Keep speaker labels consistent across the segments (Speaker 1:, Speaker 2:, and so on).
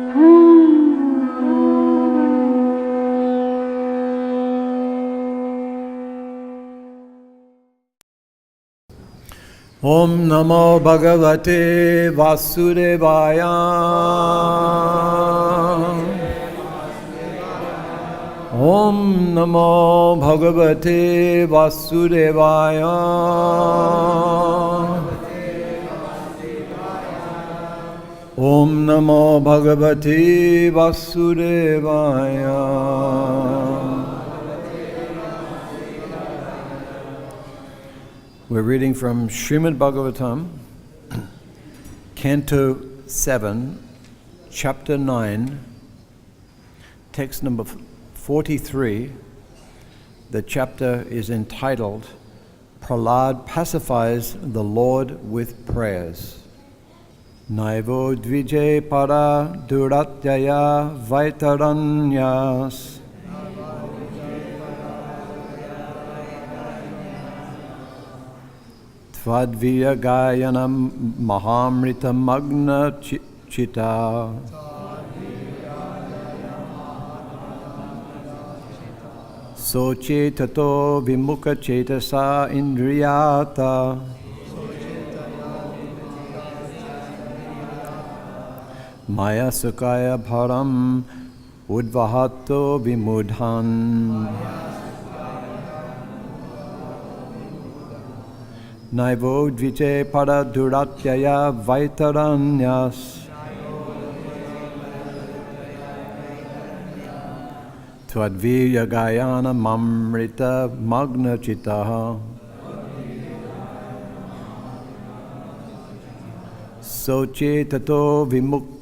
Speaker 1: Om Namo Bhagavate Vasudevaya. Om Namo Bhagavate Vasudevaya. Om Namo Bhagavate Vasudevaya. We're reading from Srimad Bhagavatam, Canto 7, Chapter 9, text number 43. The chapter is entitled, Prahlad Pacifies the Lord with Prayers. Naivo dvije para duratyaya vaitaranyas. Tvadviya gayanam mahamrita magna chita. Soche tato vimukha chetasa indriyata. Maya sukaya bharam udvahato vimudhan. Naivo dvije para duratyaya vaitaranyas. Tvadviya gayana mamrita magna chitaha. Soche tato vimukha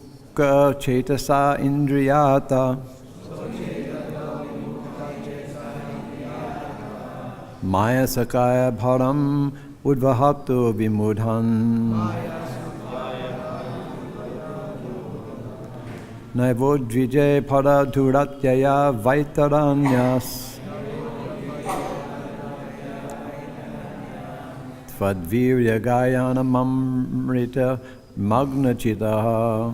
Speaker 1: chetasa indriyata. Maya sakaya bharam udvahato vimudhan. Naivo dvije para duratyaya vaitaranyas. Tvadvirya gayana mamrita magna chitaha.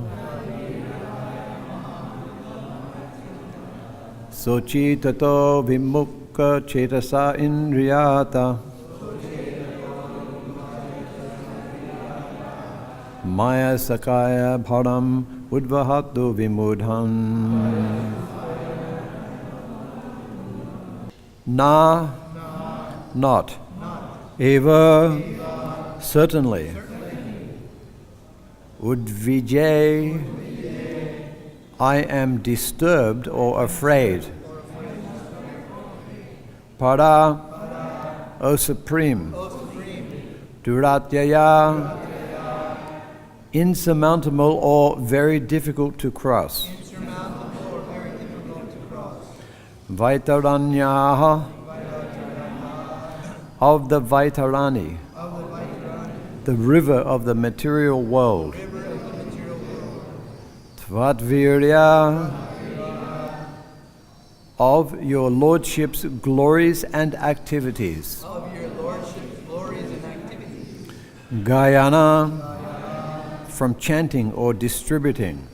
Speaker 1: Sochi tato vimukha chetasa indriyata. Maya sakaya bharam udvahato vimudhan. Na, not. Eva, certainly. Udvijay, I am disturbed or afraid. Para, O Supreme. Duratyaya, insurmountable or very difficult to cross. Vaitaranya, of the Vaitarani, the river of the material world. Tvadvirya, of your lordship's glories and activities. Gayana, from chanting or distributing.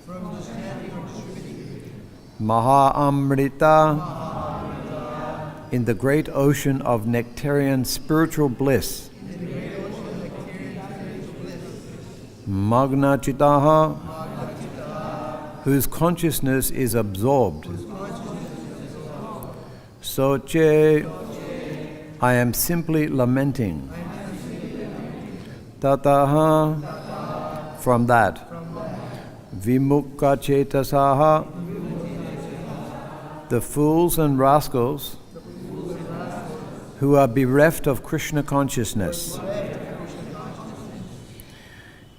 Speaker 1: Maha Amrita, in the great ocean of nectarian spiritual bliss. Magna Chitaha, whose consciousness is absorbed. Soche, I am simply lamenting. Tataha, from that. Vimukha chetasaha, the fools and rascals who are bereft of Krishna consciousness.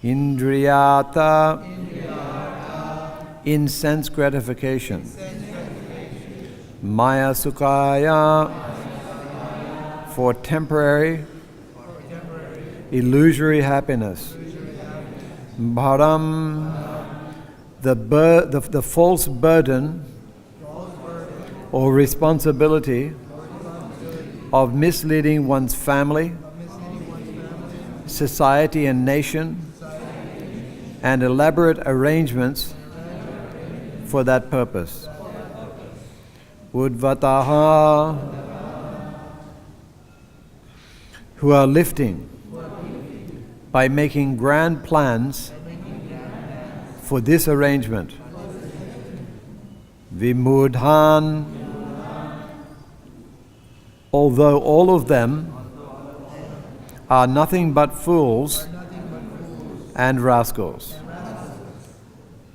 Speaker 1: Indriyata, in sense gratification. Maya sukaya, for temporary, illusory happiness. Bharam, the false burden or responsibility of misleading one's family, society and nation, and elaborate arrangements for that purpose. Udvataha, who are lifting by making grand plans for this arrangement. Vimudhan, although all of them are nothing but fools and rascals,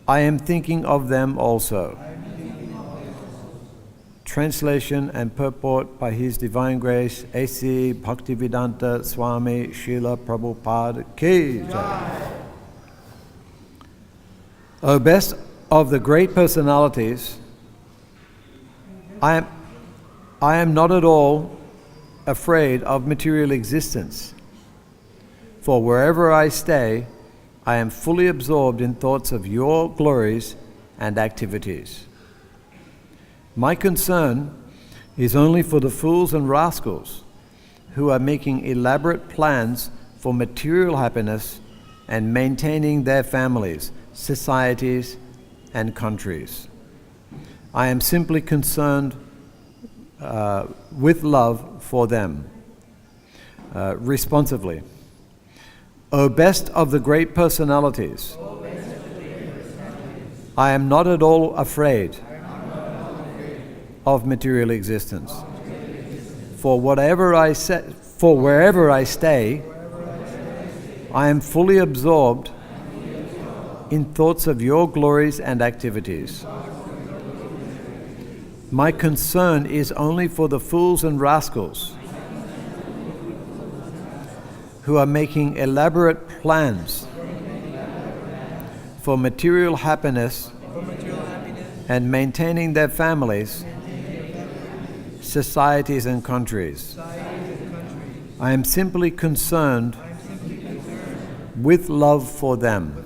Speaker 1: I am thinking of them also. Translation and purport by His Divine Grace, A.C. Bhaktivedanta Swami Srila Prabhupada Ki Jai. O best of the great personalities, I am not at all afraid of material existence, for wherever I stay, I am fully absorbed in thoughts of your glories and activities. My concern is only for the fools and rascals who are making elaborate plans for material happiness and maintaining their families, societies, and countries. I am simply concerned with love for them. Responsively. O best of the great personalities, I am not at all afraid of material existence. For wherever I stay, I am fully absorbed in thoughts of your glories and activities. My concern is only for the fools and rascals who are making elaborate plans for material happiness and maintaining their families, societies and countries. I am simply concerned with love for them.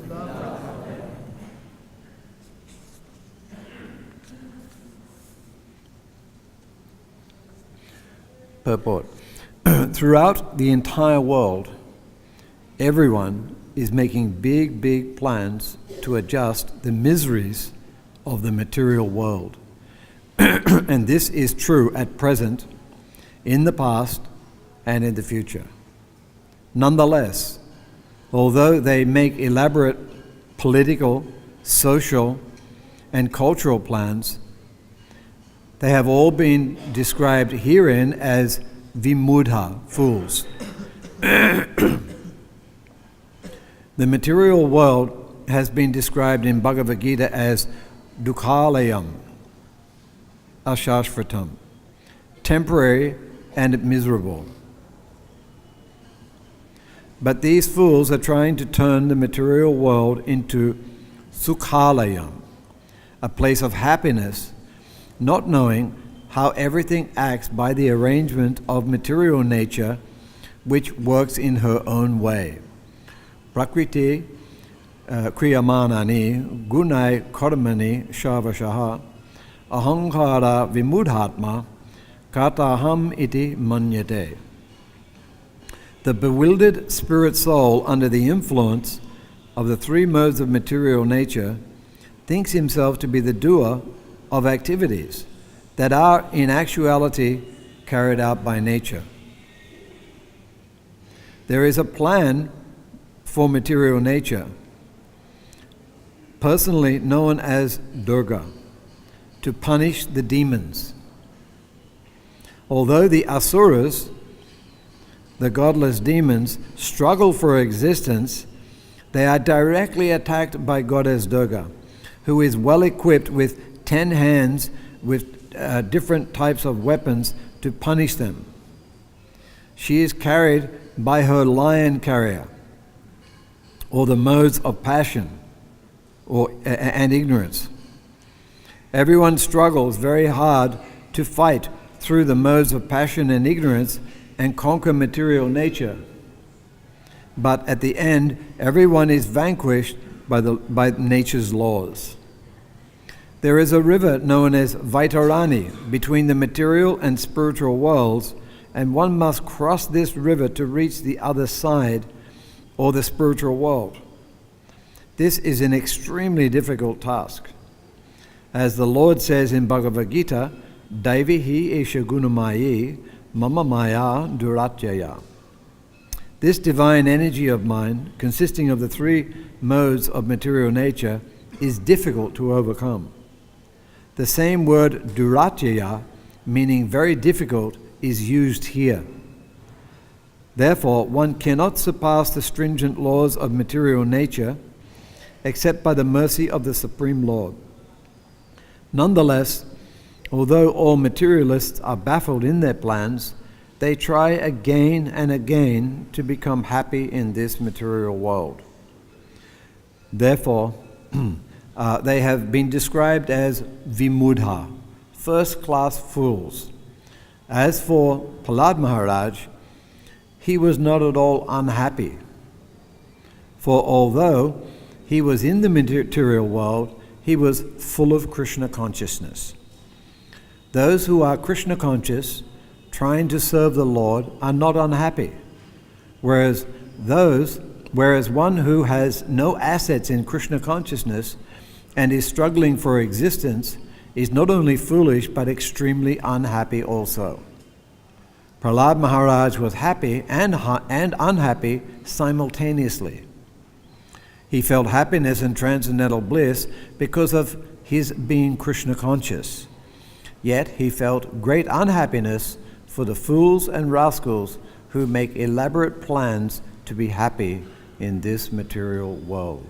Speaker 1: Purport. Throughout the entire world, everyone is making big plans to adjust the miseries of the material world. And this is true at present, in the past, and in the future. Nonetheless, although they make elaborate political, social, and cultural plans, they have all been described herein as vimudha, fools. The material world has been described in Bhagavad-Gita as dukhalayam, ashashvatam, temporary and miserable. But these fools are trying to turn the material world into sukhalayam, a place of happiness, not knowing how everything acts by the arrangement of material nature, which works in her own way. Prakriti kriyamanani gunai karmani shavashaha ahankara vimudhatma kataham iti manyate. The bewildered spirit soul, under the influence of the three modes of material nature, thinks himself to be the doer of activities that are in actuality carried out by nature. There is a plan for material nature, personally known as Durga, to punish the demons. Although the asuras, the godless demons, struggle for existence, they are directly attacked by Goddess Durga, who is well equipped with 10 hands with different types of weapons to punish them. She is carried by her lion carrier, or the modes of passion and ignorance. Everyone struggles very hard to fight through the modes of passion and ignorance and conquer material nature. But at the end, everyone is vanquished by nature's laws. There is a river known as Vaitarani between the material and spiritual worlds, and one must cross this river to reach the other side, or the spiritual world. This is an extremely difficult task. As the Lord says in Bhagavad-Gita, Daivihi esha gunamayi mama maya duratyaya. This divine energy of mine, consisting of the three modes of material nature, is difficult to overcome. The same word duratyaya, meaning very difficult, is used here. Therefore, one cannot surpass the stringent laws of material nature except by the mercy of the Supreme Lord. Nonetheless, although all materialists are baffled in their plans, they try again and again to become happy in this material world. Therefore, they have been described as vimudha, first-class fools. As for Prahlad Maharaj, he was not at all unhappy. For although he was in the material world, he was full of Krishna consciousness. Those who are Krishna conscious, trying to serve the Lord, are not unhappy, whereas one who has no assets in Krishna consciousness and is struggling for existence is not only foolish but extremely unhappy also. Prahlad Maharaj was happy and unhappy simultaneously. He felt happiness and transcendental bliss because of his being Krishna conscious. Yet he felt great unhappiness for the fools and rascals who make elaborate plans to be happy in this material world.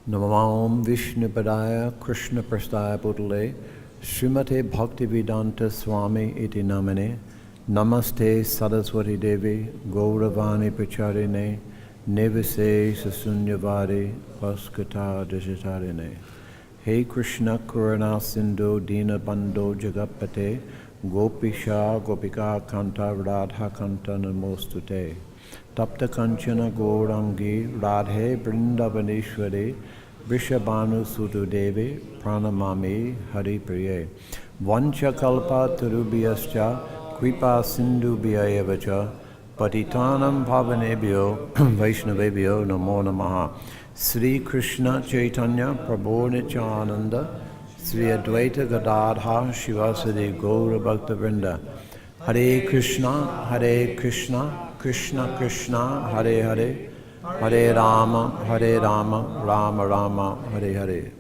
Speaker 1: Namam Vishnupadaya Krishna Prastaya Putale Srimate Bhakti-Vedanta Swami iti namane Namaste Saraswati Devi Gauravani Pacharine Nevise Sasunyavadi Vaskata Dashatarine. Hey Krishna Karuna Sindhu Dina Bandho Jagapate Gopisha Gopika Kanta Radha Kanta Namostute Tapta Kanchana Gaurangi Radhe Vrindavaneshwari Vrishabhanu Sutu Devi Pranamami Hari Priye Vancha Kalpa Tarubhyascha Kripa Sindhu Bhyayevacha Patitanam Pavanebhyo Vaishnavebhyo Namo Namaha. Sri Krishna Chaitanya Prabhu Nityananda Sri Advaita Gadadha Shivasadi Gaura Bhakta Vrinda. Hare Krishna Krishna Krishna Hare Hare Hare Rama Rama Rama Hare Hare.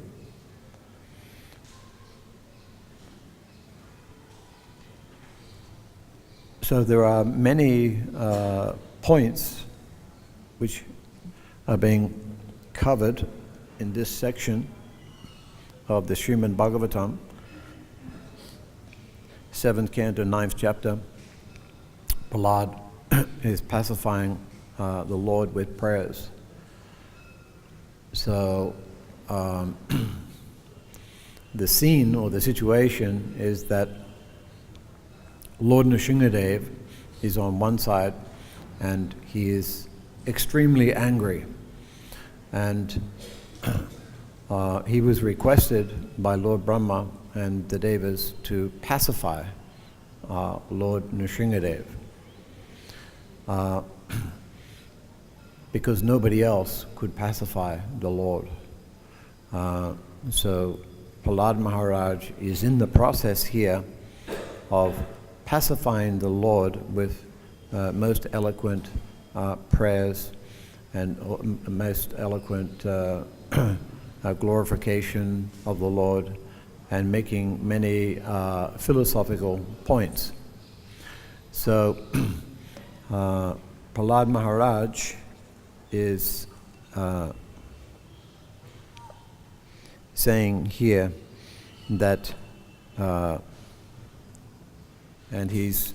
Speaker 1: So there are many points which are being covered in this section of the Srimad Bhagavatam, 7th canto, 9th chapter. Prahlad is pacifying the Lord with prayers. So the scene or the situation is that Lord Nrsimhadev is on one side and he is extremely angry. And he was requested by Lord Brahma and the Devas to pacify Lord Nrsimhadev because nobody else could pacify the Lord. So Prahlad Maharaj is in the process here of pacifying the Lord with most eloquent prayers and most eloquent glorification of the Lord and making many philosophical points. So Prahlad Maharaj is saying here that and he's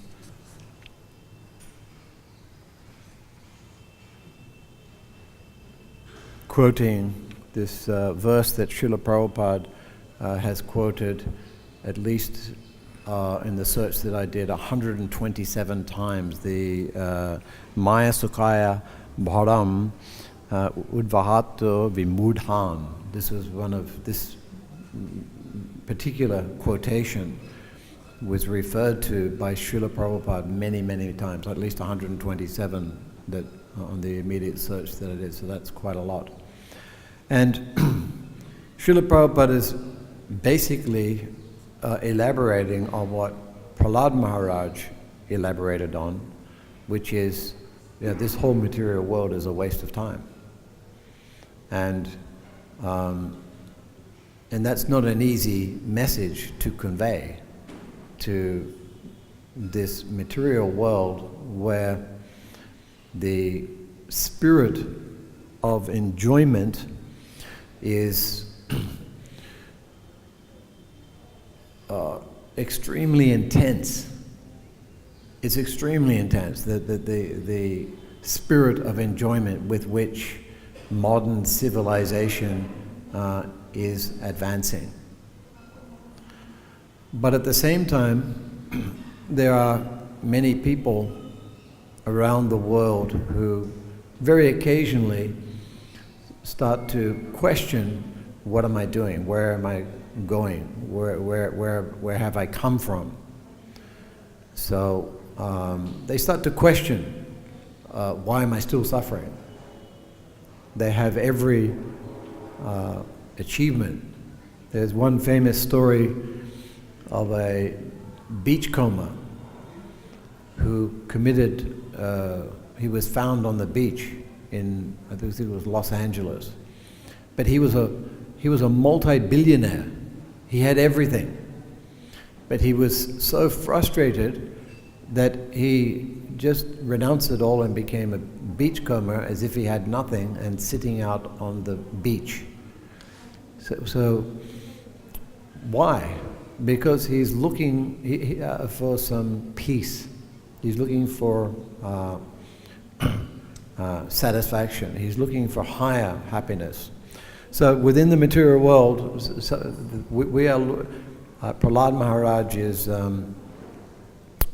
Speaker 1: quoting this verse that Srila Prabhupada has quoted at least in the search that I did 127 times, the Maya Sukaya Bharam Udvahato Vimudhan. This was one of this particular quotation was referred to by Srila Prabhupada many, many times, at least 127 that on the immediate search that I did, so that's quite a lot. And Srila Prabhupada is basically elaborating on what Prahlad Maharaj elaborated on, which is, this whole material world is a waste of time. And that's not an easy message to convey to this material world where the spirit of enjoyment is extremely intense. It's extremely intense, the spirit of enjoyment with which modern civilization is advancing. But at the same time, there are many people around the world who very occasionally start to question, what am I doing? Where am I going? Where have I come from? So they start to question, why am I still suffering? They have every achievement. There's one famous story of a beachcomber who committed, he was found on the beach in, I think it was Los Angeles. But he was a multi-billionaire. He had everything. But he was so frustrated that he just renounced it all and became a beachcomber as if he had nothing and sitting out on the beach. So why? Because he's looking for some peace. He's looking for satisfaction. He's looking for higher happiness. So within the material world, we are. Prahlad Maharaj is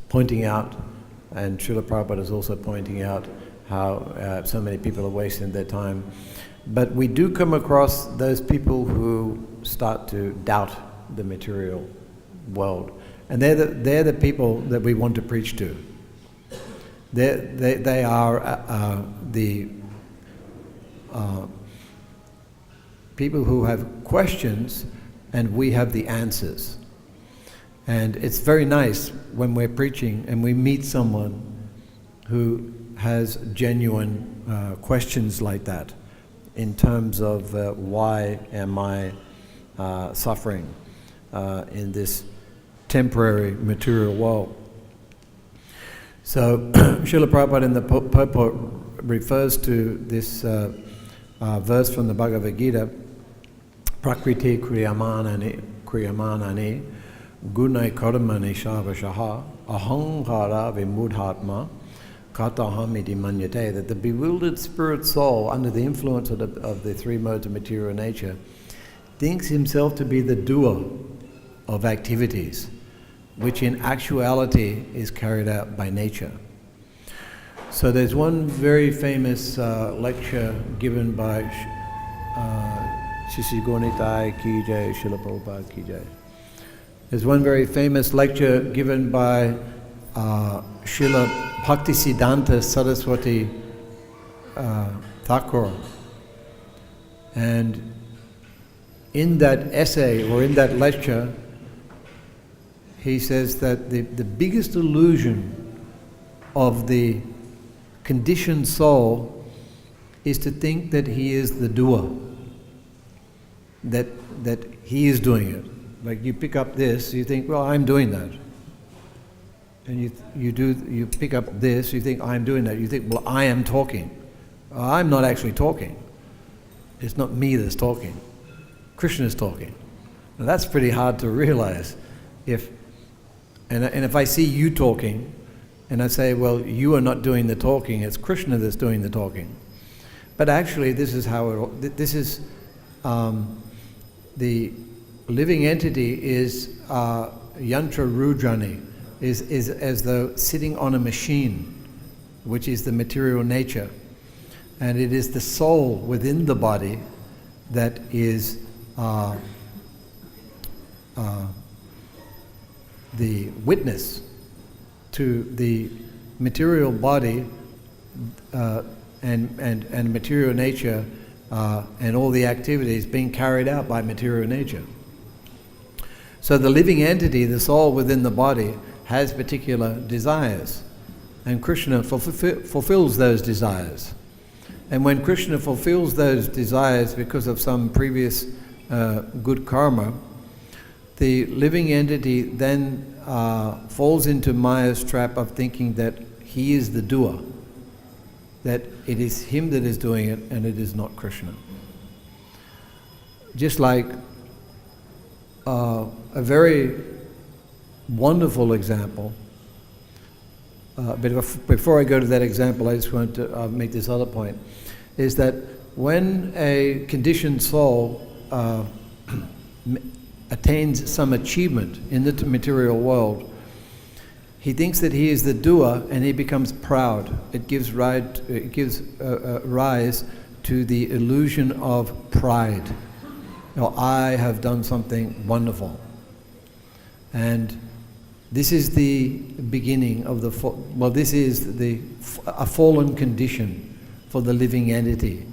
Speaker 1: pointing out, and Srila Prabhupada is also pointing out how so many people are wasting their time. But we do come across those people who start to doubt the material world, and they're the people that we want to preach to. They are the people who have questions, and we have the answers. And it's very nice when we're preaching and we meet someone who has genuine questions like that in terms of why am I suffering in this temporary material world. So Srila Prabhupada in the purport refers to this verse from the Bhagavad-Gita, Prakriti kriyamanani gunai karmani shavashaha ahankara vimudhatma kataham iti manyate, that the bewildered spirit soul, under the influence of the three modes of material nature, thinks himself to be the doer of activities, which in actuality is carried out by nature. So there's one very famous lecture given by Shishi Gonitai Ki Jai, Srila Prabhupada Ki Jai. There's one very famous lecture given by Srila Bhaktisiddhanta Saraswati Thakur. And in that essay, or in that lecture, he says that the biggest illusion of the conditioned soul is to think that he is the doer, that he is doing it. Like you pick up this, you think, well, I'm doing that. And you pick up this, you think, I'm doing that. You think, well, I am talking. I'm not actually talking. It's not me that's talking. Krishna is talking. Now that's pretty hard to realize. If I see you talking, and I say, well, you are not doing the talking, it's Krishna that's doing the talking. But actually, this is the living entity is yantra rudrani, is as though sitting on a machine, which is the material nature. And it is the soul within the body that is the witness to the material body and material nature and all the activities being carried out by material nature. So the living entity, the soul within the body, has particular desires, and Krishna fulfills those desires. And when Krishna fulfills those desires because of some previous good karma, the living entity then falls into Maya's trap of thinking that he is the doer, that it is him that is doing it and it is not Krishna. Just like a very wonderful example, but before I go to that example, I just want to make this other point, is that when a conditioned soul attains some achievement in the material world, he thinks that he is the doer and he becomes proud. It gives rise to the illusion of pride. I have done something wonderful. And this is the beginning of this is a fallen condition for the living entity,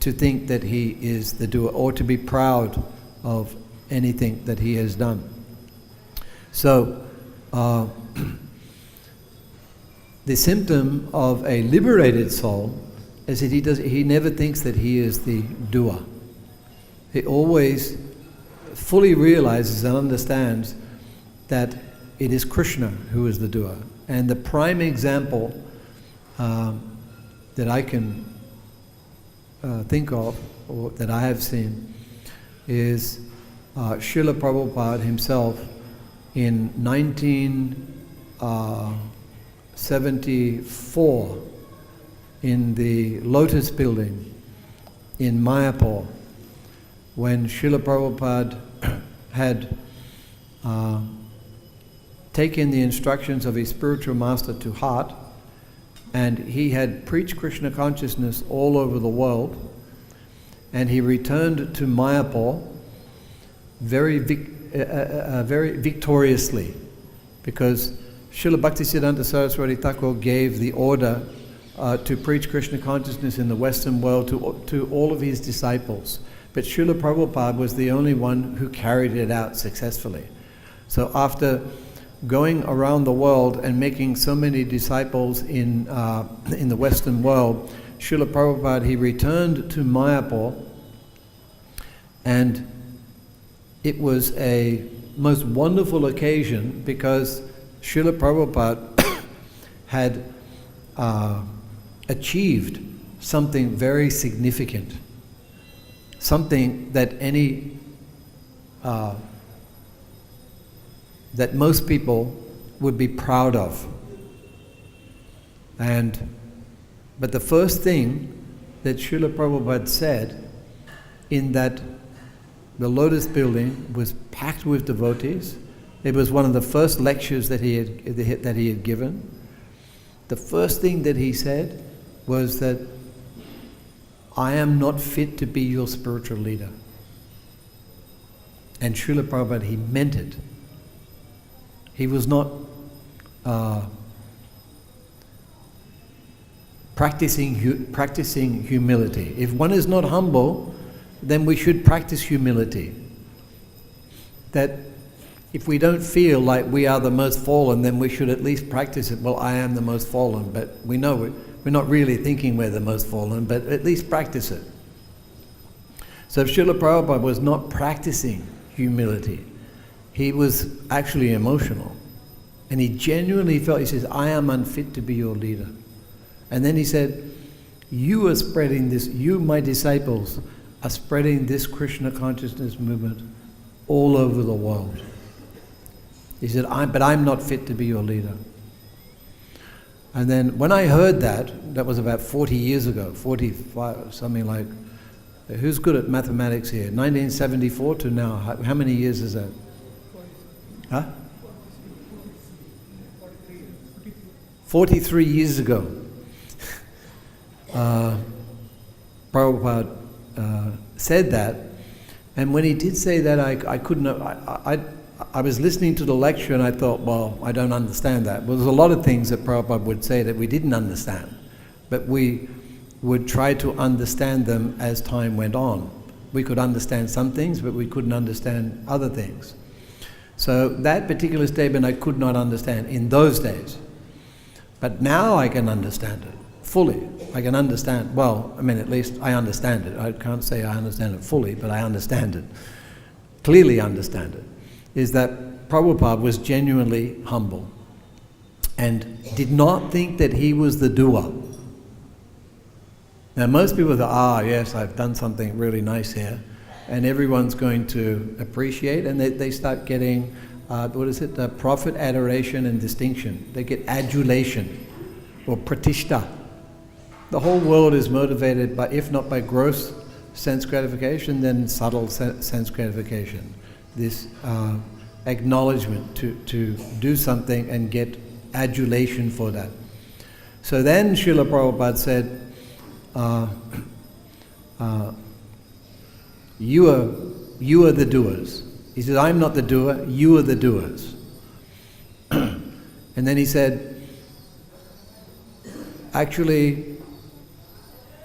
Speaker 1: to think that he is the doer or to be proud of anything that he has done. So the symptom of a liberated soul is that he never thinks that he is the doer. He always fully realizes and understands that it is Krishna who is the doer. And the prime example that I can think of, or that I have seen, is Srila Prabhupada himself in 1974 in the Lotus Building in Mayapur, when Srila Prabhupada had taken the instructions of his spiritual master to heart, and he had preached Krishna consciousness all over the world, and he returned to Mayapur very victoriously, because Srila Bhaktisiddhanta Saraswati Thakur gave the order to preach Krishna consciousness in the Western world to all of his disciples. But Srila Prabhupada was the only one who carried it out successfully. So after going around the world and making so many disciples in the Western world, Srila Prabhupada, he returned to Mayapur, and it was a most wonderful occasion because Srila Prabhupada had achieved something very significant, something that that most people would be proud of. But the first thing that Srila Prabhupada said in that the Lotus Building was packed with devotees. It was one of the first lectures that he had given. The first thing that he said was that I am not fit to be your spiritual leader. And Srila Prabhupada, he meant it. He was not practicing humility. If one is not humble, then we should practice humility. That if we don't feel like we are the most fallen, then we should at least practice it. Well, I am the most fallen, but we know we're not really thinking we're the most fallen, but at least practice it. So Srila Prabhupada was not practicing humility. He was actually emotional. And he genuinely felt, he says, I am unfit to be your leader. And then he said, you are spreading this, you, my disciples, are spreading this Krishna consciousness movement all over the world. He said, but I'm not fit to be your leader. And then when I heard that was about 40 years ago, 45, something like, who's good at mathematics here? 1974 to now, how many years is that? Huh? 43 years ago. Prabhupada said that, and when he did say that, I couldn't. I was listening to the lecture and I thought, well, I don't understand that. Well, there's a lot of things that Prabhupada would say that we didn't understand, but we would try to understand them as time went on. We could understand some things, but we couldn't understand other things. So that particular statement I could not understand in those days. But now I can understand it fully. I can understand, well, I mean, at least I understand it. I can't say I understand it fully, but I understand it. Clearly understand it. Is that Prabhupada was genuinely humble and did not think that he was the doer. Now most people say, yes, I've done something really nice here, and everyone's going to appreciate, and they start getting, profit, adoration, and distinction. They get adulation, or pratishta. The whole world is motivated by, if not by gross sense gratification, then subtle sense gratification. This acknowledgement to do something and get adulation for that. So then Srila Prabhupada said, you are the doers. He said, I'm not the doer, you are the doers. And then he said, actually,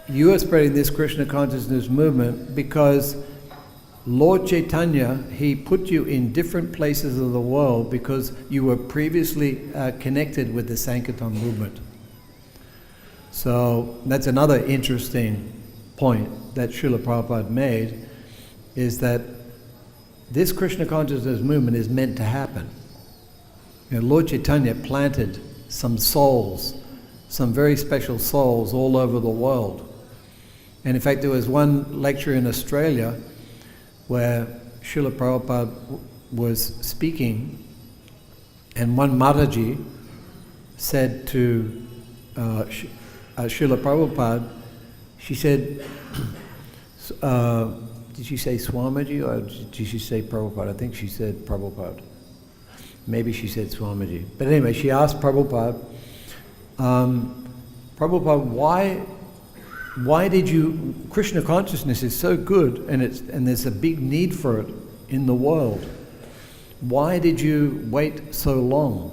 Speaker 1: you are spreading this Krishna consciousness movement because Lord Chaitanya, he put you in different places of the world because you were previously connected with the Sankirtan movement. So that's another interesting point that Srila Prabhupada made, is that this Krishna consciousness movement is meant to happen. You know, Lord Chaitanya planted some souls, some very special souls all over the world. And in fact, there was one lecture in Australia where Srila Prabhupada was speaking, and one Mataji said to Srila Prabhupada, she said, did she say Swamiji or did she say Prabhupada? I think she said Prabhupada. Maybe she said Swamiji. But anyway, she asked Prabhupada, Prabhupada, why did you, Krishna consciousness is so good and there's a big need for it in the world. Why did you wait so long?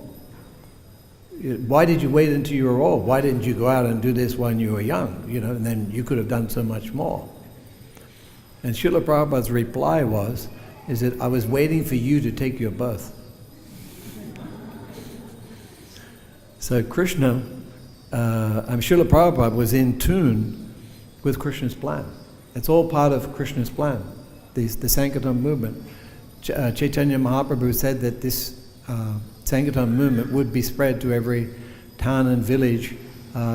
Speaker 1: Why did you wait until you were old? Why didn't you go out and do this when you were young? You know, and then you could have done so much more. And Srila Prabhupada's reply is that I was waiting for you to take your birth. So Krishna, Srila Prabhupada was in tune with Krishna's plan. It's all part of Krishna's plan, the Sankirtan movement. Chaitanya Mahaprabhu said that this Sankirtan movement would be spread to every town and village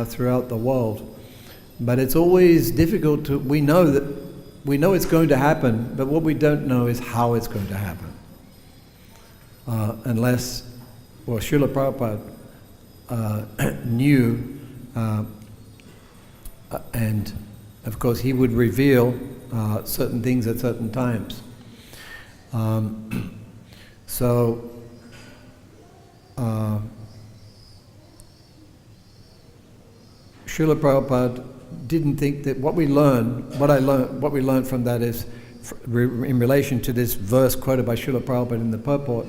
Speaker 1: throughout the world. But it's always difficult we know it's going to happen, but what we don't know is how it's going to happen. Srila Prabhupada knew, and of course he would reveal certain things at certain times. Srila Prabhupada didn't think that what we learned from that is, in relation to this verse quoted by Srila Prabhupada in the purport,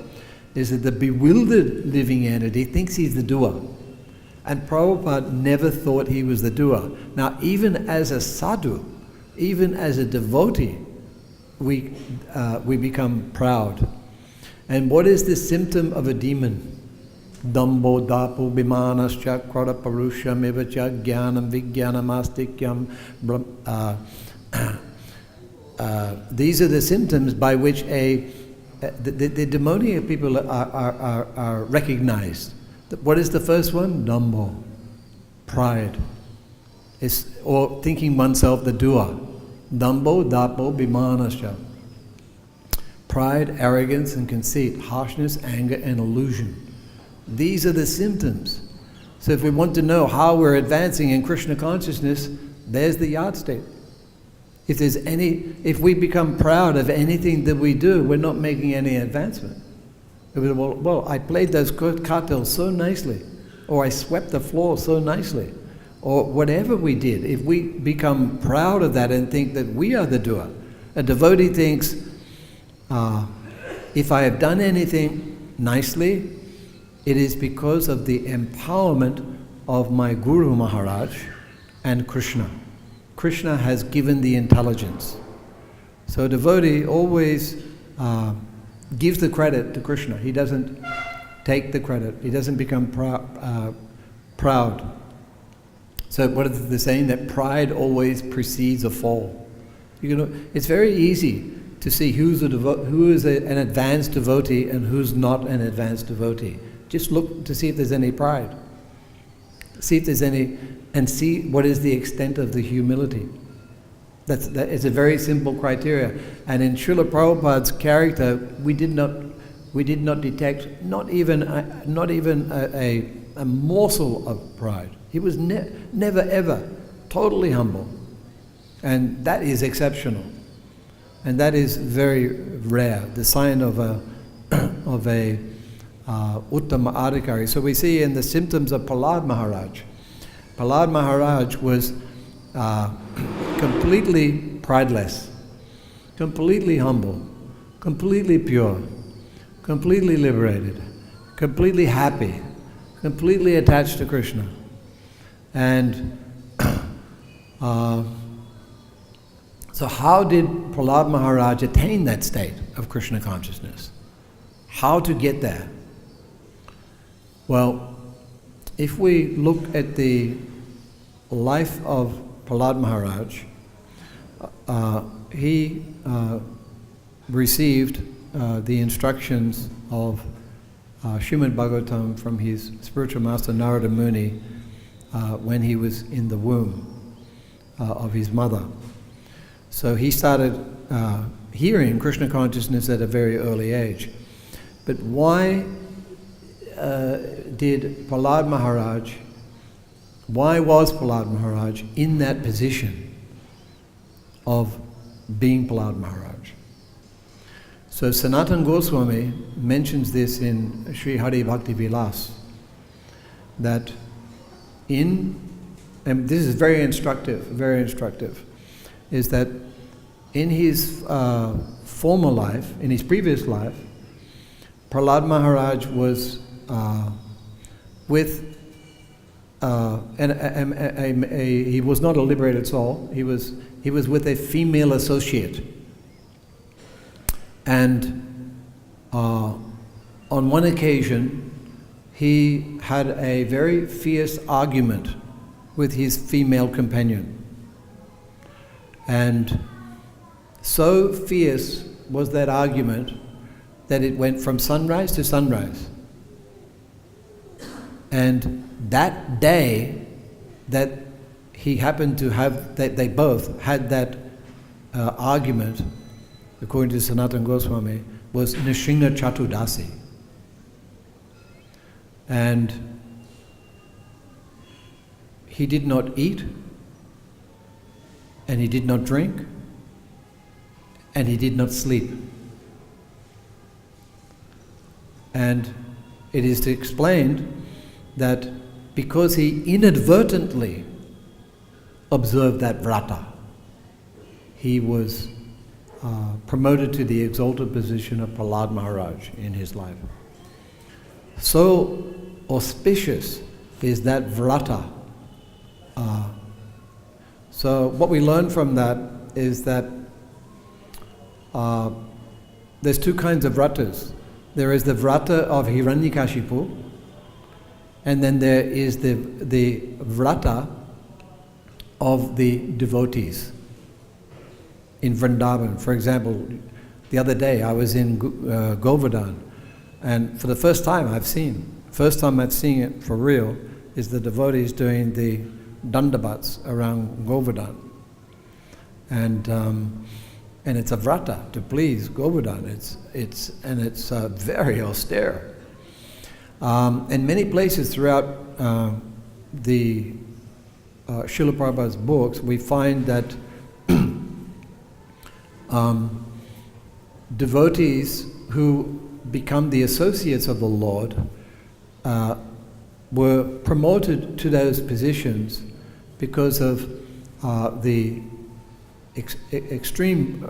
Speaker 1: is that the bewildered living entity thinks he's the doer. And Prabhupada never thought he was the doer. Now, even as a sadhu, even as a devotee, we become proud. And what is the symptom of a demon? Dambo dapu bimanascha krata parusham evacha jnanam vijnanamastikyam. These are the symptoms by which the demoniac people are recognized. What is the first one? Dambo, pride, or thinking oneself the doer. Dambo dapo bimanascha. Pride, arrogance, and conceit, harshness, anger, and illusion. These are the symptoms. So if we want to know how we're advancing in Krishna consciousness, there's the yardstick. If we become proud of anything that we do, we're not making any advancement. Well, I played those cartels so nicely, or I swept the floor so nicely, or whatever we did. If we become proud of that and think that we are the doer, a devotee thinks, if I have done anything nicely, it is because of the empowerment of my Guru Maharaj and Krishna. Krishna has given the intelligence. So a devotee always gives the credit to Krishna. He doesn't take the credit. He doesn't become proud. So what is the saying? That pride always precedes a fall. It's very easy to see who is an advanced devotee and who's not an advanced devotee. Just look to see if there's any pride. See if there's any, and see what is the extent of the humility. That is a very simple criteria. And in Srila Prabhupada's character, we did not detect not even a morsel of pride. He was never ever totally humble, and that is exceptional, and that is very rare. The sign of a Uttama Adhikari. So we see in the symptoms of Prahlad Maharaj. Prahlad Maharaj was completely prideless, completely humble, completely pure, completely liberated, completely happy, completely attached to Krishna. And so how did Prahlad Maharaj attain that state of Krishna consciousness? How to get there? Well, if we look at the life of Prahlad Maharaj, he received the instructions of Srimad Bhagavatam from his spiritual master Narada Muni when he was in the womb of his mother. So he started hearing Krishna consciousness at a very early age. But why was Prahlad Maharaj in that position of being Prahlad Maharaj? So Sanatana Goswami mentions this in Sri Hari Bhakti Vilas, that and this is very instructive, is that in his former life, in his previous life, Prahlad Maharaj was with he was not a liberated soul. He was with a female associate, and on one occasion he had a very fierce argument with his female companion, and so fierce was that argument that it went from sunrise to sunrise. And that day that he happened to have, that they both had that argument, according to Sanatana Goswami, was Nrsimha Chaturdasi. And he did not eat, and he did not drink, and he did not sleep. And it is explained that because he inadvertently observed that vrata, he was promoted to the exalted position of Prahlad Maharaj in his life. So auspicious is that vrata. So what we learn from that is that there's two kinds of vratas. There is the vrata of Hiranyakashipu, and then there is the vrata of the devotees in Vrindavan. For example, the other day I was in Govardhan, and for the first time I've seen it for real, is the devotees doing the dandabats around Govardhan. And it's a vrata to please Govardhan. It's very austere. In many places throughout the Srila Prabhupada's books, we find that devotees who become the associates of the Lord were promoted to those positions because of the extreme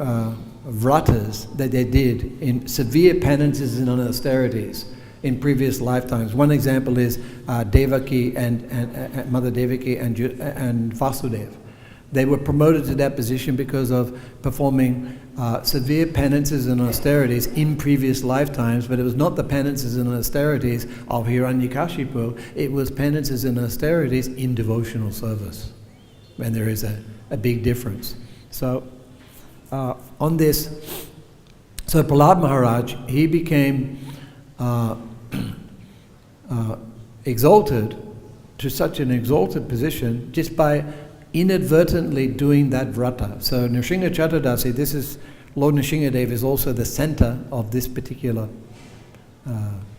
Speaker 1: vratas that they did in severe penances and austerities in previous lifetimes. One example is Devaki and Mother Devaki and Vasudeva. They were promoted to that position because of performing severe penances and austerities in previous lifetimes, but it was not the penances and austerities of Hiranyakashipu, it was penances and austerities in devotional service. And there is a big difference. So on this, so Prahlad Maharaj, he became exalted to such an exalted position just by inadvertently doing that vrata. So Nrsimha Chaturdasi, this is, Lord Nrsimhadev is also the center of this particular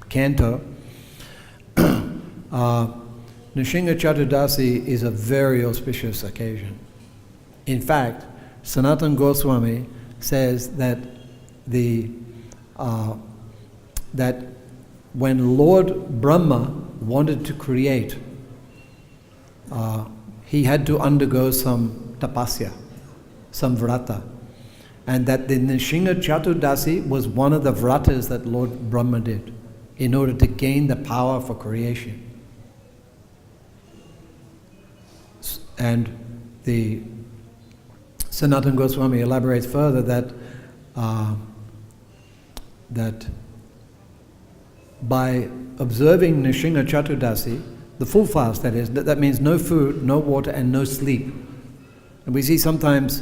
Speaker 1: canto. Nrsimha Chaturdasi is a very auspicious occasion. In fact, Sanatana Goswami says that that when Lord Brahma wanted to create, he had to undergo some tapasya, some vrata. And that the Nrsimha Chaturdasi was one of the vratas that Lord Brahma did in order to gain the power for creation. And the Sanatana Goswami elaborates further that that by observing Nrsimha Chaturdasi, the full fast that is, that means no food, no water and no sleep. And we see sometimes,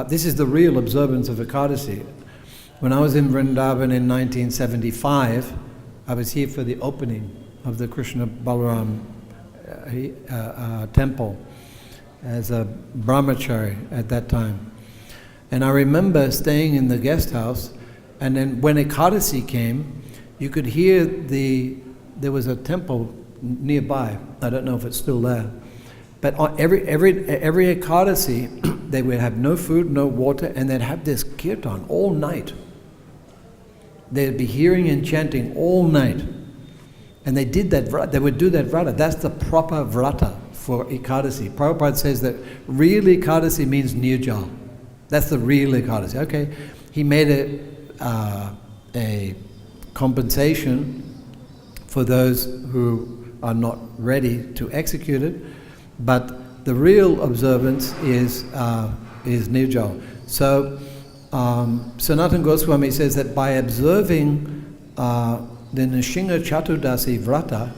Speaker 1: this is the real observance of Ekadasi. When I was in Vrindavan in 1975, I was here for the opening of the Krishna Balaram temple as a brahmachari at that time. And I remember staying in the guest house, and then when Ekadasi came, you could hear there was a temple nearby. I don't know if it's still there. But on every Ekadasi, they would have no food, no water, and they'd have this kirtan all night. They'd be hearing and chanting all night. And they did that vrata. They would do that vrata. That's the proper vrata for Ekadasi. Prabhupada says that real Ekadasi means nirjal. That's the real Ekadasi. Okay, he made a compensation for those who are not ready to execute it, but the real observance is nirjal. So Sanatana Goswami says that by observing the Nrsimha Chaturdasi vrata,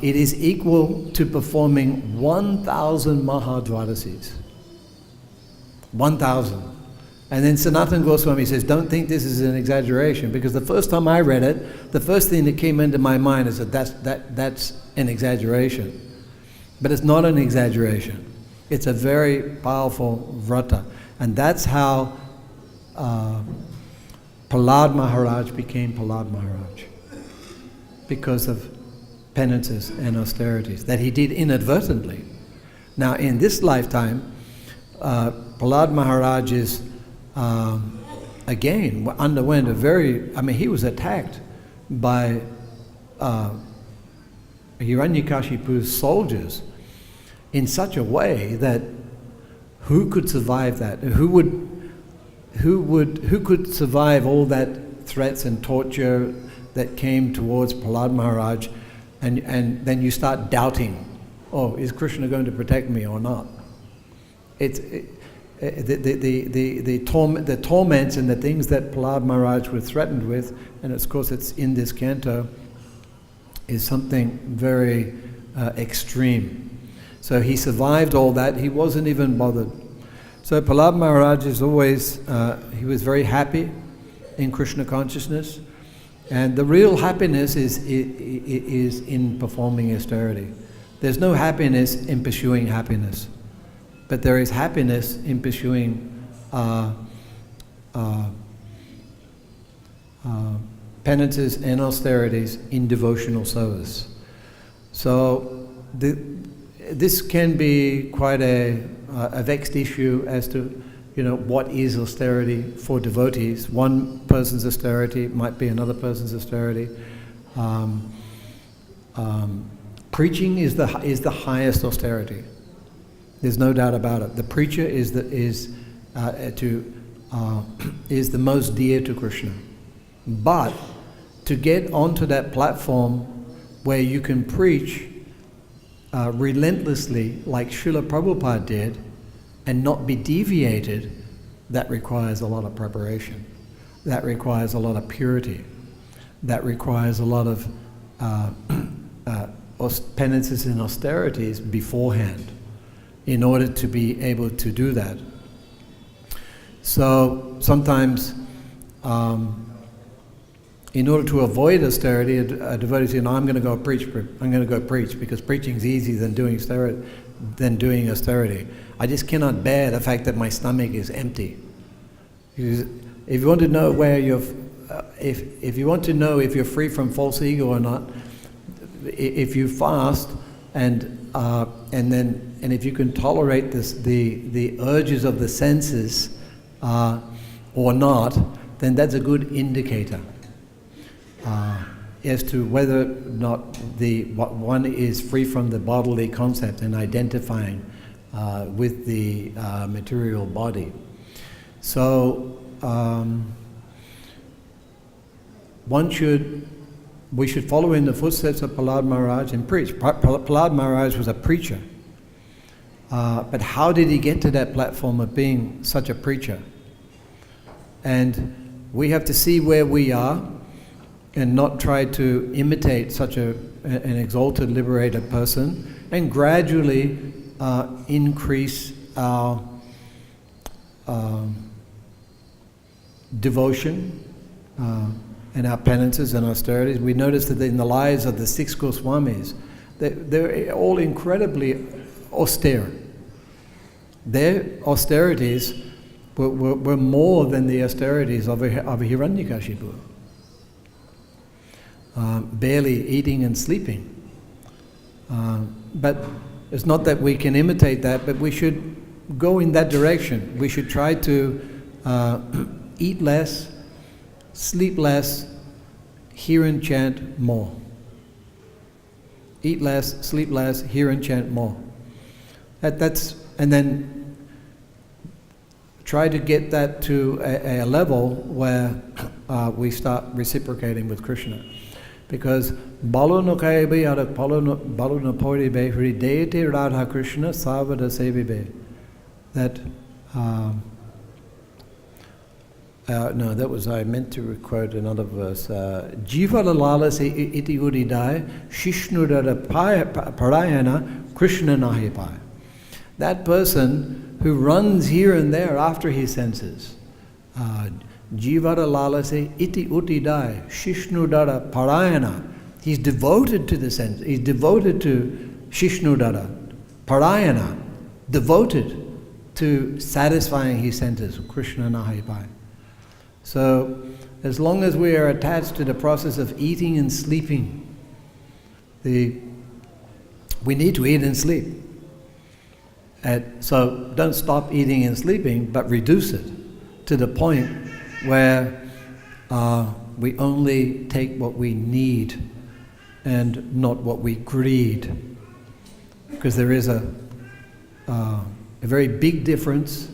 Speaker 1: it is equal to performing 1,000 Mahadvadasis. 1,000. And then Sanatana Goswami says, don't think this is an exaggeration, because the first time I read it, the first thing that came into my mind is that that's an exaggeration. But it's not an exaggeration. It's a very powerful vrata. And that's how Prahlad Maharaj became Prahlad Maharaj, because of penances and austerities that he did inadvertently. Now in this lifetime, Prahlad Maharaj is again underwent a very, he was attacked by Hiranyakashipu's soldiers in such a way that who could survive that? Who could survive all that threats and torture that came towards Prahlad Maharaj, and then you start doubting, oh, is Krishna going to protect me or not? The torments and the things that Prahlad Maharaj was threatened with, and of course it's in this canto, is something very extreme. So he survived all that. He wasn't even bothered. So Prahlad Maharaj is always, he was very happy in Krishna consciousness, and the real happiness is in performing austerity. There's no happiness in pursuing happiness, but there is happiness in pursuing penances and austerities in devotional service. So this can be quite a vexed issue as to, what is austerity for devotees. One person's austerity might be another person's austerity. Preaching is the highest austerity. There's no doubt about it. The preacher is the most dear to Krishna. But to get onto that platform where you can preach relentlessly like Srila Prabhupada did and not be deviated, that requires a lot of preparation. That requires a lot of purity. That requires a lot of penances and austerities beforehand in order to be able to do that. So sometimes, in order to avoid austerity, a devotee says, "No, I'm going to go preach. I'm going to go preach because preaching is easier than doing austerity. I just cannot bear the fact that my stomach is empty." Because if you want to know where if you want to know if you're free from false ego or not, if you fast and if you can tolerate the urges of the senses or not, then that's a good indicator as to whether or not one is free from the bodily concept and identifying with the material body. So we should follow in the footsteps of Prahlad Maharaj and preach. Prahlad Maharaj was a preacher. But how did he get to that platform of being such a preacher? And we have to see where we are and not try to imitate such an exalted, liberated person, and gradually increase our devotion and our penances and austerities. We notice that in the lives of the 6 Goswamis, they're all incredibly austere. Their austerities were more than the austerities of a Hiranyakashipu. Barely eating and sleeping. But it's not that we can imitate that, but we should go in that direction. We should try to eat less, sleep less, hear and chant more. Eat less, sleep less, hear and chant more. And then try to get that to a level where we start reciprocating with Krishna. Because Balunokaibe out of Balunaporibe Hridayate Radha Krishna Savada Sevibe. That no, that was, I meant to quote another verse. Jiva lalase iti udidai Shishnudara Parayana Krishna Nahipai. That person who runs here and there after his senses. Jivara lalase iti utidai Shishnudara Parayana. He's devoted to the sense. He's devoted to Shishnudara Parayana. Devoted to satisfying his senses. Krishna Nahipai. So, as long as we are attached to the process of eating and sleeping, we need to eat and sleep. So don't stop eating and sleeping, but reduce it to the point where we only take what we need and not what we greed. Because there is a very big difference,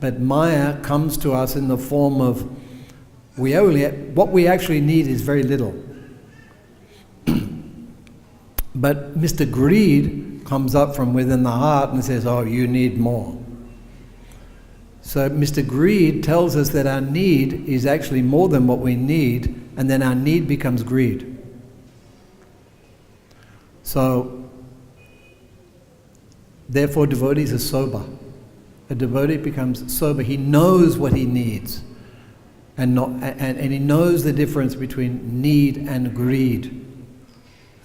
Speaker 1: but Maya comes to us in the form of what we actually need is very little. But Mr. Greed comes up from within the heart and says, "Oh, you need more." So Mr. Greed tells us that our need is actually more than what we need, and then our need becomes greed. So, therefore devotees are sober. A devotee becomes sober. He knows what he needs. And he knows the difference between need and greed.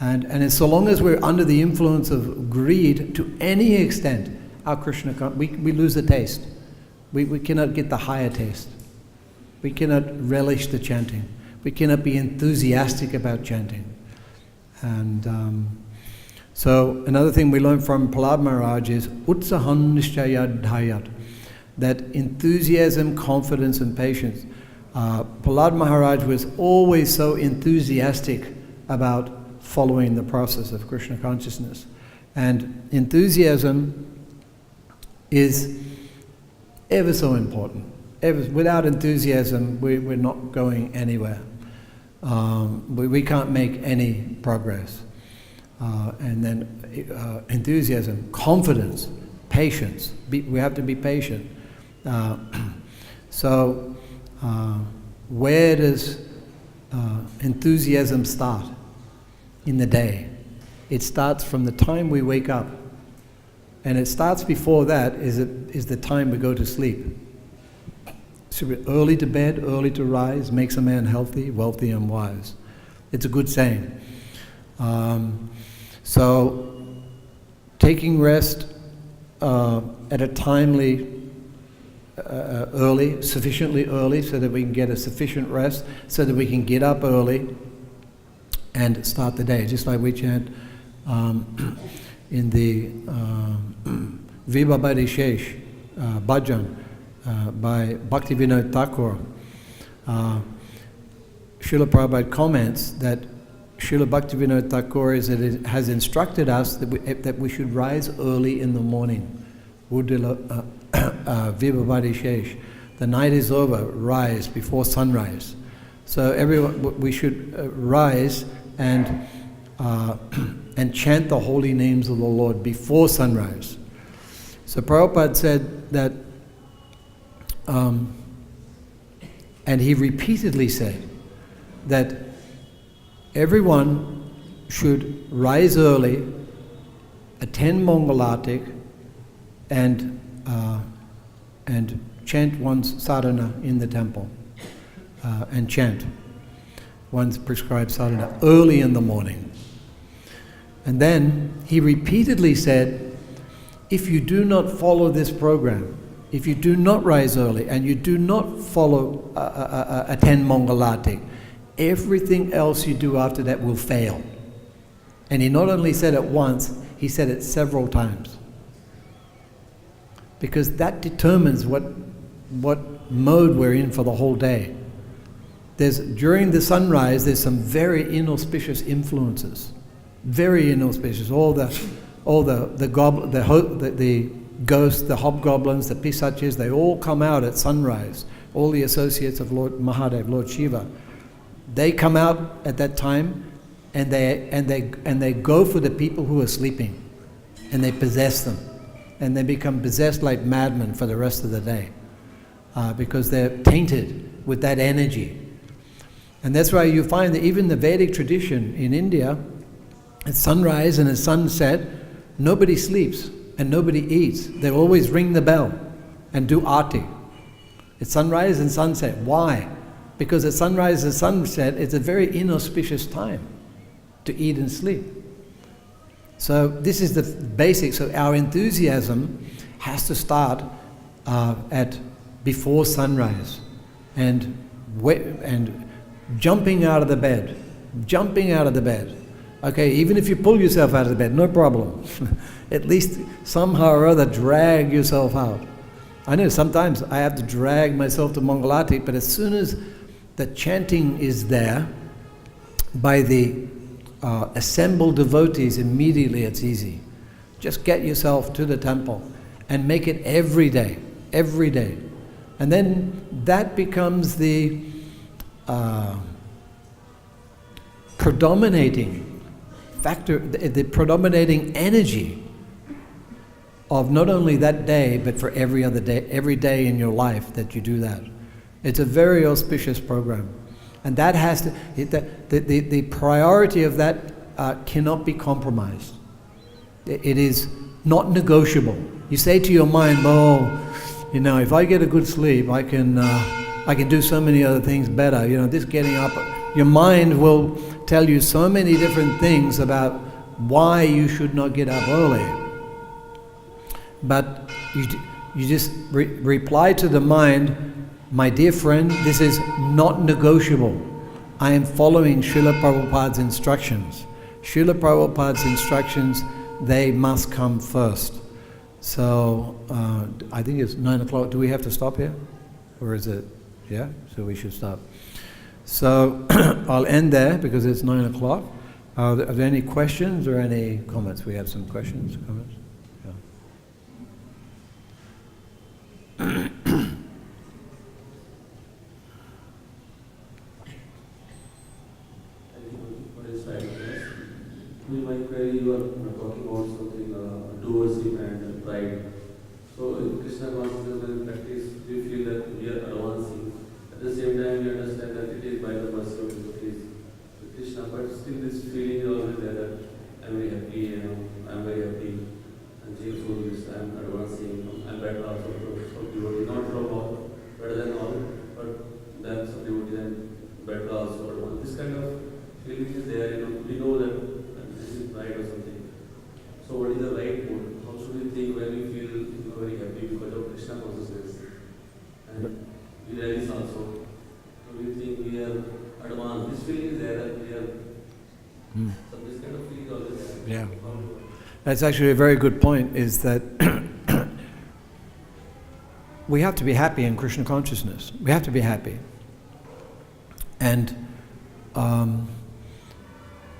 Speaker 1: And so long as we're under the influence of greed to any extent, our Krishna, we lose the taste. We cannot get the higher taste. We cannot relish the chanting. We cannot be enthusiastic about chanting. And so another thing we learn from Prahlad Maharaj is utsahan nishchayad dhayat, that enthusiasm, confidence and patience. Prahlad Maharaj was always so enthusiastic about following the process of Krishna consciousness. And enthusiasm is ever so important. Without enthusiasm, we're not going anywhere. We can't make any progress. and then enthusiasm, confidence, patience. We have to be patient. So where does enthusiasm start in the day? It starts from the time we wake up, and it starts before that is the time we go to sleep. So early to bed, early to rise makes a man healthy, wealthy, and wise. It's a good saying. So taking rest at a timely, sufficiently early, so that we can get a sufficient rest, so that we can get up early and start the day. Just like we chant in the Vibhabhadi Bhajan by Bhakti-Vinod Thakur. Srila Prabhupada comments that Srila Bhakti-Vinod Thakur has instructed us that we should rise early in the morning. Vibhabhadi Shesh. The night is over, rise before sunrise. So we should rise and chant the holy names of the Lord before sunrise. So Prabhupada said that, and he repeatedly said that everyone should rise early, attend Mangalatik, and chant one's sadhana in the temple, and chant one's prescribed sadhana early in the morning. And then he repeatedly said, if you do not follow this program, if you do not rise early and you do not attend Mangalatik, everything else you do after that will fail. And he not only said it once, he said it several times. Because that determines what mode we're in for the whole day. During the sunrise, there's some very inauspicious influences. Very inauspicious. All the ghosts, the hobgoblins, the pisachis, they all come out at sunrise. All the associates of Lord Mahadev, Lord Shiva, they come out at that time, and they go for the people who are sleeping, and they possess them, and they become possessed like madmen for the rest of the day, because they're tainted with that energy. And that's why you find that even the Vedic tradition in India, at sunrise and at sunset, nobody sleeps and nobody eats. They always ring the bell and do arti. It's sunrise and sunset. Why? Because at sunrise and sunset, it's a very inauspicious time to eat and sleep. So this is the basic. So our enthusiasm has to start at before sunrise, and jumping out of the bed. Okay, even if you pull yourself out of the bed, no problem. At least somehow or other drag yourself out. I know sometimes I have to drag myself to Mangalatik, but as soon as the chanting is there by the assembled devotees, immediately it's easy. Just get yourself to the temple and make it every day. And then that becomes the predominating factor, the predominating energy of not only that day, but for every other day, every day in your life that you do that. It's a very auspicious program. And that has to, the priority of that cannot be compromised. It is not negotiable. You say to your mind, if I get a good sleep, I can do so many other things better. This getting up, your mind will tell you so many different things about why you should not get up early. But you just reply to the mind, my dear friend, this is not negotiable. I am following Srila Prabhupada's instructions. Srila Prabhupada's instructions, they must come first. So I think it's 9 o'clock. Do we have to stop here? Or is it? Yeah? So we should stop. So I'll end there because it's 9 o'clock. Are there any questions or any comments? We have some questions, comments? Yeah.
Speaker 2: my query, you are talking about something doership and pride. So in Krishna consciousness, when we practice, we feel that we are advancing. At the same time, we understand that it is by the mercy of devotees, Krishna. But still, this feeling is always there that I'm very happy. I'm very happy. And cheerful. I'm advancing. I'm better also from devotees, not from all, better than all, but then some devotees and better also. This kind of feeling is there. We know that this is pride or something. So what is the right mode? How should we think when we feel very happy because of Krishna consciousness? And we realize also. So we think we are advanced. This feeling is there that we are. So this kind of feeling is always there.
Speaker 1: Yeah. That's actually a very good point, is that we have to be happy in Krishna consciousness. We have to be happy. And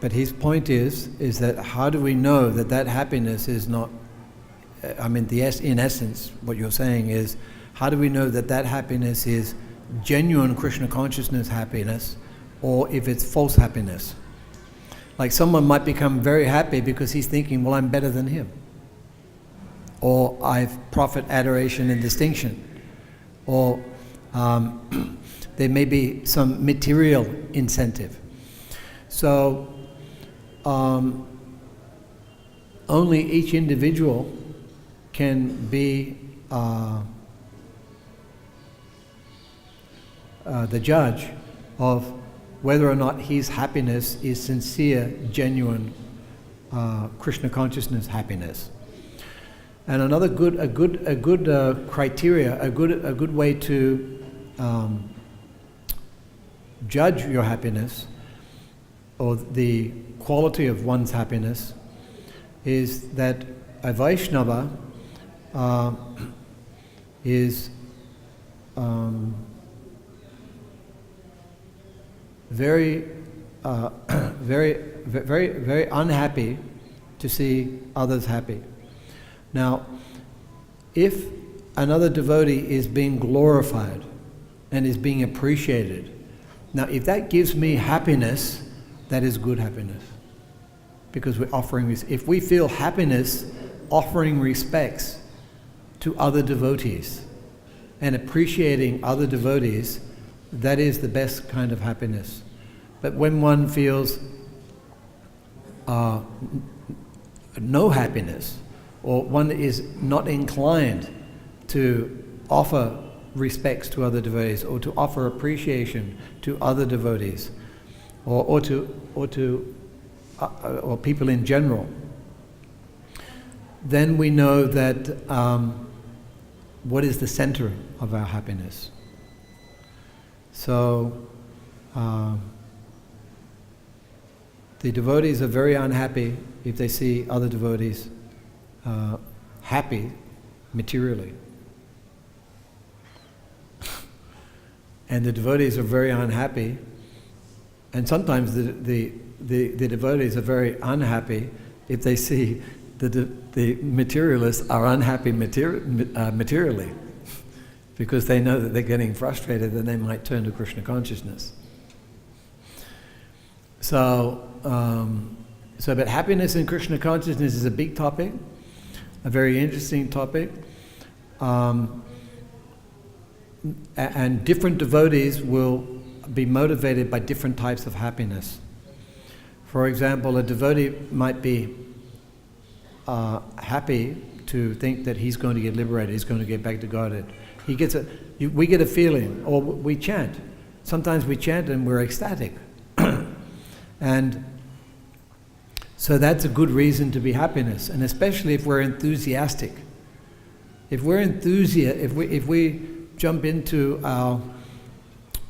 Speaker 1: but his point is that how do we know that that happiness is not, in essence, what you're saying is, how do we know that that happiness is genuine Krishna consciousness happiness, or if it's false happiness? Like someone might become very happy because he's thinking, well, I'm better than him. Or I've profit, adoration, and distinction. Or there may be some material incentive. So only each individual can be the judge of whether or not his happiness is sincere, genuine Krishna consciousness happiness. And another good criteria, a good way to judge your happiness or the quality of one's happiness is that a Vaishnava is very unhappy to see others happy. Now, if another devotee is being glorified and is being appreciated, now if that gives me happiness, that is good happiness. Because we're offering, if we feel happiness offering respects to other devotees and appreciating other devotees, that is the best kind of happiness. But when one feels no happiness, or one is not inclined to offer respects to other devotees, or to offer appreciation to other devotees, or people in general, then we know that what is the center of our happiness. So the devotees are very unhappy if they see other devotees happy materially. And the devotees are very unhappy, and sometimes the devotees are very unhappy if they see the materialists are unhappy materially, because they know that they're getting frustrated and they might turn to Krishna consciousness. But happiness in Krishna consciousness is a big topic, a very interesting topic, and different devotees will be motivated by different types of happiness. For example, a devotee might be happy to think that he's going to get liberated, he's going to get back to Godhead. We get a feeling, or we chant. Sometimes we chant and we're ecstatic. And so that's a good reason to be happiness, and especially if we're enthusiastic. If we jump into our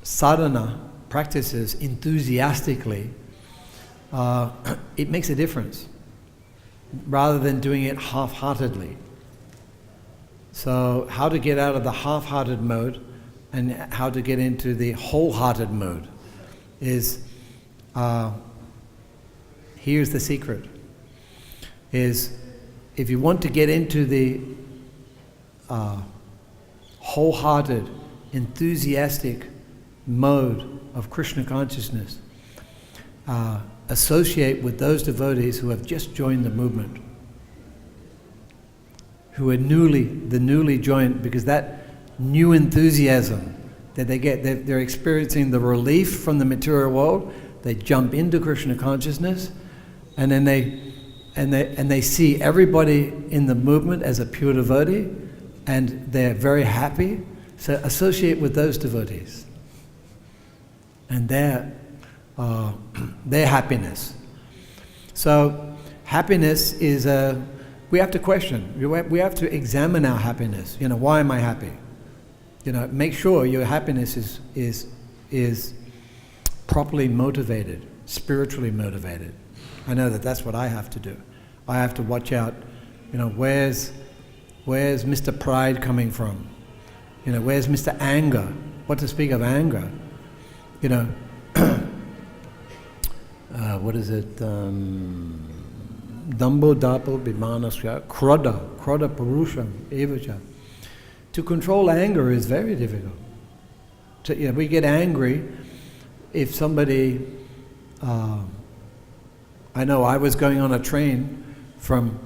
Speaker 1: sadhana practices enthusiastically, it makes a difference, rather than doing it half-heartedly. So how to get out of the half-hearted mode and how to get into the wholehearted mode is, here's the secret, is if you want to get into the wholehearted, enthusiastic mode of Krishna consciousness, a associate with those devotees who have just joined the movement, who are newly joined, because that new enthusiasm that they get, they're experiencing the relief from the material world. They jump into Krishna consciousness, and then they see everybody in the movement as a pure devotee, and they're very happy. So associate with those devotees and their happiness. So happiness is we have to question. We have to examine our happiness. Why am I happy? Make sure your happiness is properly motivated, spiritually motivated. I know that's what I have to do. I have to watch out. Where's Mr. Pride coming from? Where's Mr. Anger? What to speak of anger? What is it? Dambo dapo bimanasya kroda purusham evacha. To control anger is very difficult. We get angry if somebody. I know I was going on a train from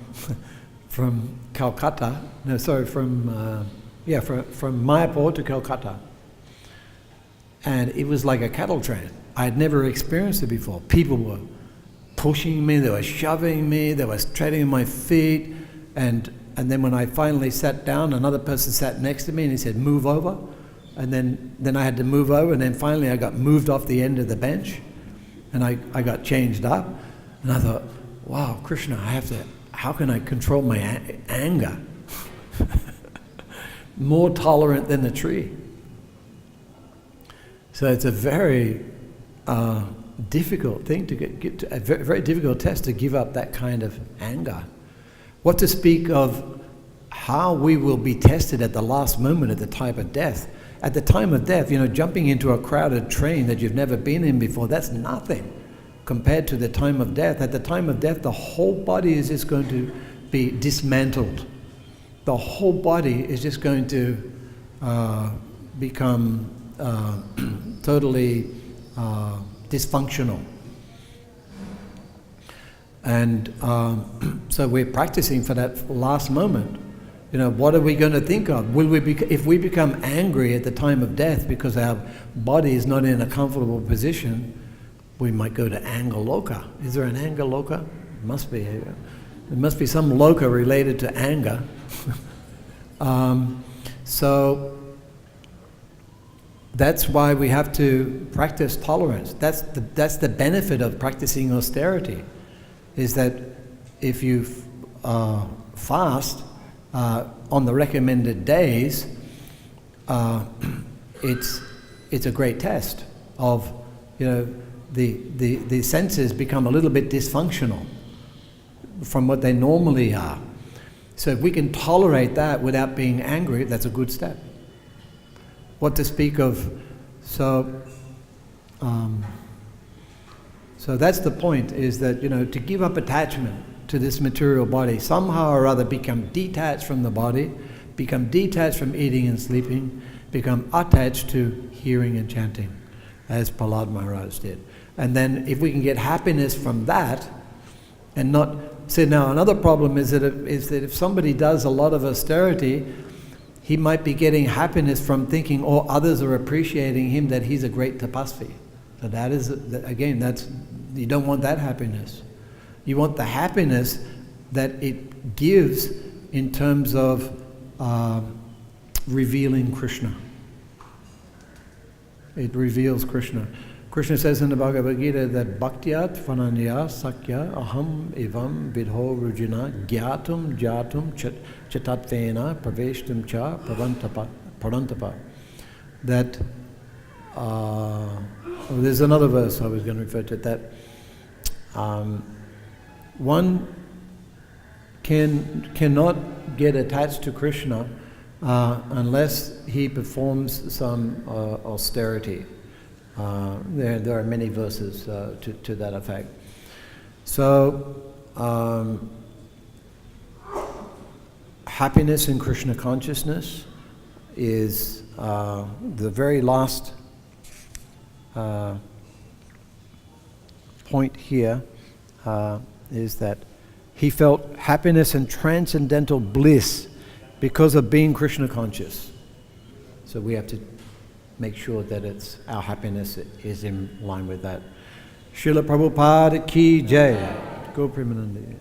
Speaker 1: Calcutta. No, sorry, from Mayapur to Calcutta, and it was like a cattle train. I had never experienced it before. People were pushing me, they were shoving me, they were treading on my feet, and then when I finally sat down, another person sat next to me and he said, "Move over," and then I had to move over, and then finally I got moved off the end of the bench, and I got changed up, and I thought, wow, Krishna, how can I control my anger? More tolerant than the tree. So it's a very difficult thing to get to, a very difficult test to give up that kind of anger. What to speak of how we will be tested at the last moment at the time of death. At the time of death, jumping into a crowded train that you've never been in before, that's nothing compared to the time of death. At the time of death, the whole body is just going to be dismantled. The whole body is just going to become totally dysfunctional. And so we're practicing for that last moment. What are we going to think of? If we become angry at the time of death because our body is not in a comfortable position, we might go to anger loka. Is there an anger loka? Must be. There must be some loka related to anger. So that's why we have to practice tolerance. That's the benefit of practicing austerity, is that if you fast on the recommended days, it's a great test of the senses become a little bit dysfunctional from what they normally are. So if we can tolerate that without being angry, that's a good step. What to speak of? So that's the point, is that to give up attachment to this material body, somehow or other become detached from the body, become detached from eating and sleeping, become attached to hearing and chanting, as Prahlad Maharaj did. And then if we can get happiness from that, and not... So now another problem is that if somebody does a lot of austerity, he might be getting happiness from thinking, others are appreciating him, that he's a great tapasvi. So that is, again, you don't want that happiness. You want the happiness that it gives in terms of revealing Krishna. It reveals Krishna. Krishna says in the Bhagavad-Gita that bhaktiyat vananya sakya aham evam vidho rujina gyatum jatum chatatvena praveshtum cha parantapa. That, there's another verse I was going to refer to, that one cannot get attached to Krishna unless he performs some austerity. There are many verses to that effect. So, happiness in Krishna consciousness is the very last point here is that he felt happiness and transcendental bliss because of being Krishna conscious. So we have to make sure that our happiness is in line with that. Srila Prabhupada ki jai. Go Premanandi.